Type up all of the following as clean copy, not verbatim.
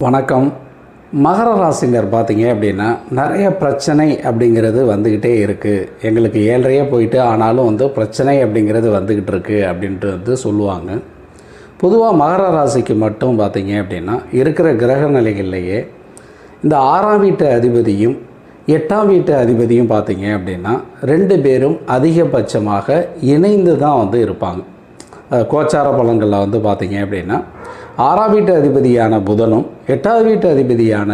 வணக்கம். மகர ராசினர் பார்த்தீங்க அப்படின்னா நிறைய பிரச்சனை அப்படிங்கிறது வந்துக்கிட்டே இருக்குது. எங்களுக்கு ஏழ்றையே போயிட்டு ஆனாலும் பிரச்சனை அப்படிங்கிறது வந்துக்கிட்டு இருக்குது அப்படின்ட்டு சொல்லுவாங்க. பொதுவாக மகர ராசிக்கு மட்டும் பார்த்தீங்க அப்படின்னா இருக்கிற கிரக நிலைகள்லையே இந்த 6ஆம் வீட்டு அதிபதியும் 8ஆம் வீட்டு அதிபதியும் பார்த்தீங்க அப்படின்னா 2 பேரும் அதிகபட்சமாக இணைந்து தான் இருப்பாங்க. கோச்சார பலன்களில் பார்த்தீங்க அப்படின்னா 6ஆம் வீட்டு அதிபதியான புதனும் 8ஆவது வீட்டு அதிபதியான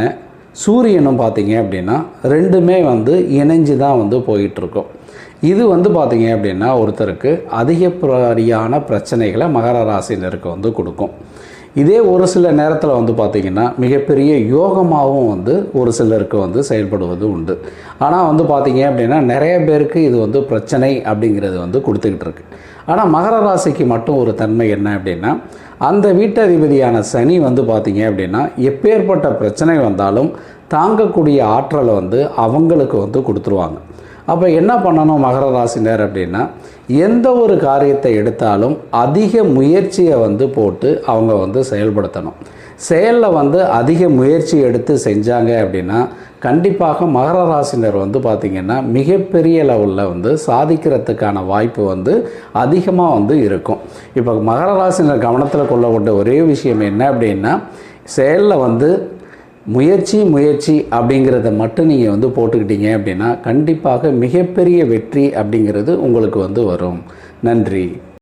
சூரியனும் பார்த்தீங்க அப்படின்னா 2மே இணைஞ்சு தான் போயிட்டுருக்கோம். இது பார்த்தீங்க அப்படின்னா ஒருத்தருக்கு அதிகப்படியான பிரச்சனைகளை மகர ராசினருக்கு கொடுக்கும். இதே ஒரு சில நேரத்தில் பார்த்திங்கன்னா மிகப்பெரிய யோகமாகவும் ஒரு சிலருக்கு செயல்படுவது உண்டு. ஆனால் பார்த்திங்க அப்படின்னா நிறைய பேருக்கு இது பிரச்சனை அப்படிங்கிறது கொடுத்துக்கிட்டு இருக்கு. ஆனால் மகர ராசிக்கு மட்டும் ஒரு தன்மை என்ன அப்படின்னா, அந்த வீட்டதிபதியான சனி பார்த்திங்க அப்படின்னா எப்பேற்பட்ட பிரச்சனை வந்தாலும் தாங்கக்கூடிய ஆற்றலை அவங்களுக்கு கொடுத்துருவாங்க. அப்போ என்ன பண்ணணும் மகர ராசினர் அப்படின்னா, எந்த ஒரு காரியத்தை எடுத்தாலும் அதிக முயற்சியை போட்டு அவங்க செயல்படுத்தணும். செயலில் அதிக முயற்சி எடுத்து செஞ்சாங்க அப்படின்னா கண்டிப்பாக மகர ராசினர் பார்த்திங்கன்னா மிகப்பெரிய லெவலில் சாதிக்கிறதுக்கான வாய்ப்பு அதிகமாக இருக்கும். இப்போ மகர ராசினர் கவனத்தில் கொள்ளக்கூடிய ஒரே விஷயம் என்ன அப்படின்னா, செயலில் முயற்சி அப்படிங்கிறத மட்டும் நீங்கள் போட்டுக்கிட்டீங்க அப்படின்னா கண்டிப்பாக மிகப்பெரிய வெற்றி அப்படிங்கிறது உங்களுக்கு வரும். நன்றி.